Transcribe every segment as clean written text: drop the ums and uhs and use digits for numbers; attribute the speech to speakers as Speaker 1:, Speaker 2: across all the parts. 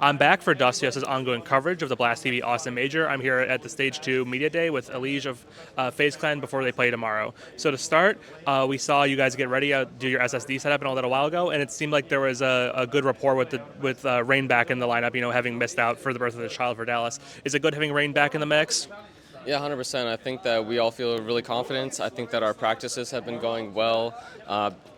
Speaker 1: I'm back for Dustios's ongoing coverage of the Blast TV Austin Major. I'm here at the Stage 2 Media Day with Elige of FaZe Clan before they play tomorrow. So to start, we saw you guys get ready, do your SSD setup and all that a while ago, and it seemed like there was a good rapport with Rain back in the lineup, having missed out for the birth of the child for Dallas. Is it good having Rain back in the mix?
Speaker 2: Yeah, 100%. I think that we all feel really confident. I think that our practices have been going well.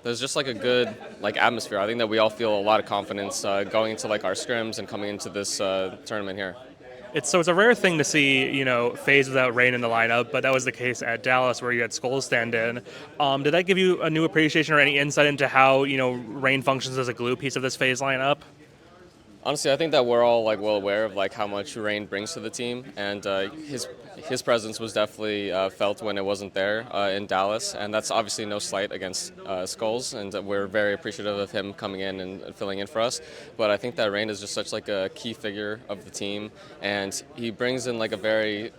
Speaker 2: There's just like a good atmosphere. I think that we all feel a lot of confidence going into our scrims and coming into this tournament here.
Speaker 1: It's a rare thing to see, FaZe without Rain in the lineup, but that was the case at Dallas where you had Skulls stand in. Did that give you a new appreciation or any insight into how, Rain functions as a glue piece of this FaZe lineup?
Speaker 2: Honestly, I think that we're all well aware of how much Rain brings to the team, and his presence was definitely felt when it wasn't there in Dallas, and that's obviously no slight against Skulls, and we're very appreciative of him coming in and filling in for us. But I think that Rain is just such a key figure of the team, and he brings in a very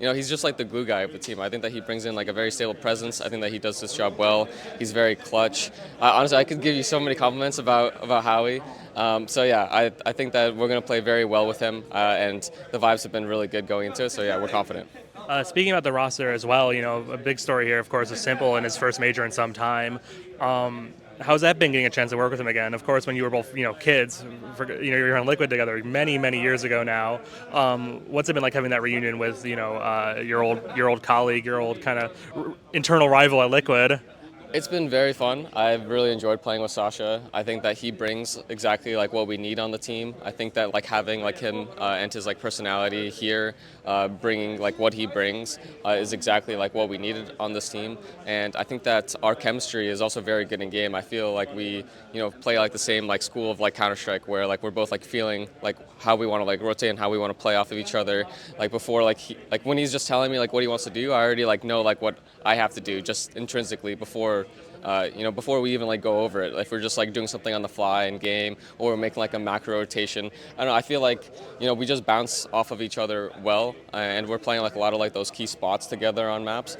Speaker 2: he's just the glue guy of the team. I think that he brings in a very stable presence. I think that he does his job well. He's very clutch. Honestly, I could give you so many compliments about Howie. So yeah, I think that we're going to play very well with him, and the vibes have been really good going into it. So yeah, we're confident.
Speaker 1: Speaking about the roster as well, a big story here, of course, is Simple in his first major in some time. How's that been getting a chance to work with him again? Of course, when you were both, kids, you're on Liquid together many, many years ago now. What's it been like having that reunion with, your old colleague, your old kind of internal rival at Liquid?
Speaker 2: It's been very fun. I've really enjoyed playing with Sasha. I think that he brings exactly what we need on the team. I think that having him and his personality here, bringing what he brings, is exactly what we needed on this team. And I think that our chemistry is also very good in game. I feel like we play the same school of Counter Strike, where we're both feeling how we want to rotate and how we want to play off of each other. Before when he's just telling me what he wants to do, I already know what I have to do just intrinsically before we even go over it. If we're just doing something on the fly in game, or we're making a macro rotation, I don't know. I feel we just bounce off of each other well, and we're playing a lot of those key spots together on maps.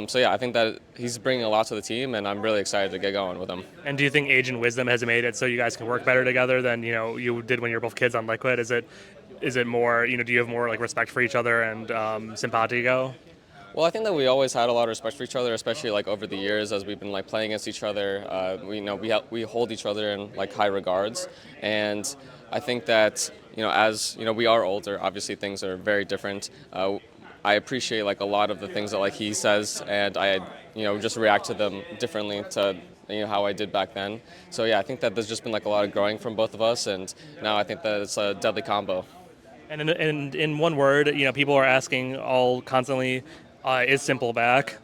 Speaker 2: So yeah, I think that he's bringing a lot to the team, and I'm really excited to get going with him.
Speaker 1: And do you think age and wisdom has made it so you guys can work better together than you did when you were both kids on Liquid? Is it more, do you have more respect for each other and simpatico?
Speaker 2: Well, I think that we always had a lot of respect for each other, especially over the years as we've been playing against each other. We hold each other in high regards, and I think that as we are older, obviously things are very different. I appreciate a lot of the things that he says, and I just react to them differently to how I did back then. So yeah, I think that there's just been a lot of growing from both of us, and now I think that it's a deadly combo.
Speaker 1: And in one word, people are asking all constantly, is Simple back?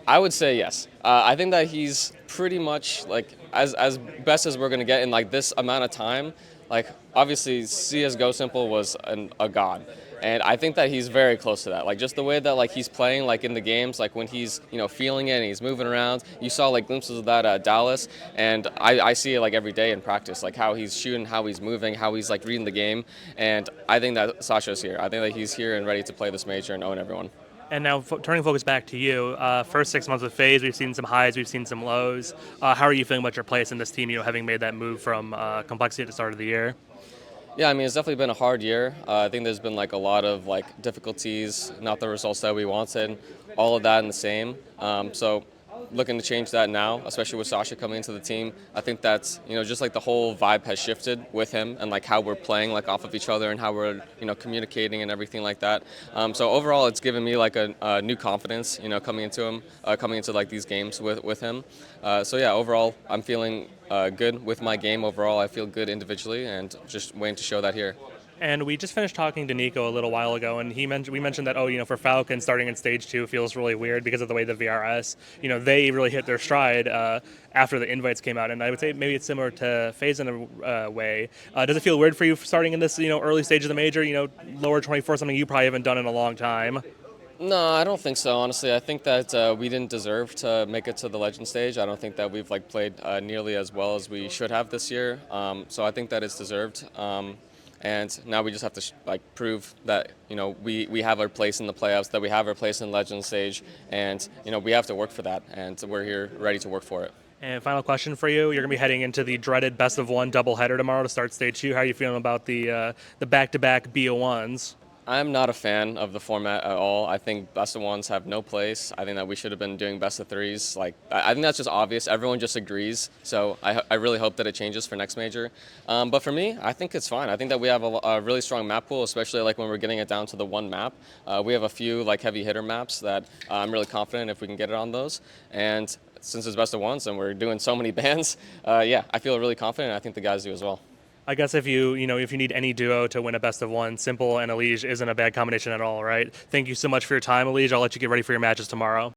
Speaker 2: I would say yes. I think that he's pretty much as best as we're gonna get in this amount of time. Obviously CS:GO Simple was a god, and I think that he's very close to that. Just the way that he's playing in the games, when he's feeling it and he's moving around. You saw glimpses of that at Dallas, and I see it every day in practice, how he's shooting, how he's moving, how he's reading the game, and I think that Sasha's here. I think that he's here and ready to play this major and own everyone.
Speaker 1: And now, turning focus back to you, first 6 months with FaZe, we've seen some highs, we've seen some lows. How are you feeling about your place in this team, having made that move from complexity at the start of the year?
Speaker 2: Yeah, I mean, it's definitely been a hard year. I think there's been a lot of difficulties, not the results that we wanted, all of that in the same. So looking to change that now, especially with Sasha coming into the team. I think that's just the whole vibe has shifted with him, and how we're playing off of each other, and how we're communicating and everything like that. So overall, it's given me a new confidence coming into him, coming into these games with him. So yeah, overall, I'm feeling good with my game. Overall, I feel good individually, and just waiting to show that here.
Speaker 1: And we just finished talking to Nico a little while ago, and we mentioned that for Falcon starting in stage 2 feels really weird because of the way the VRS, they really hit their stride after the invites came out, and I would say maybe it's similar to FaZe in a way. Does it feel weird for you starting in this early stage of the major, lower 24, something you probably haven't done in a long time?
Speaker 2: No, I don't think so, honestly. I think that we didn't deserve to make it to the Legend stage. I don't think that we've played nearly as well as we should have this year. So I think that it's deserved. And now we just have to prove that we have our place in the playoffs, that we have our place in Legend stage, and we have to work for that, and we're here ready to work for it.
Speaker 1: And final question for you: you're going to be heading into the dreaded best of one doubleheader tomorrow to start stage two. How are you feeling about the back-to-back BO1s?
Speaker 2: I'm not a fan of the format at all. I think best of ones have no place. I think that we should have been doing best of threes. Like I think that's just obvious. Everyone just agrees. So I really hope that it changes for next major. But for me, I think it's fine. I think that we have a really strong map pool, especially like when we're getting it down to the one map. We have a few like heavy hitter maps that I'm really confident if we can get it on those. And since it's best of ones and we're doing so many bands, yeah, I feel really confident. I think the guys do as well.
Speaker 1: I guess if you need any duo to win a best of one, Simple and Elige isn't a bad combination at all, right? Thank you so much for your time, Elige. I'll let you get ready for your matches tomorrow.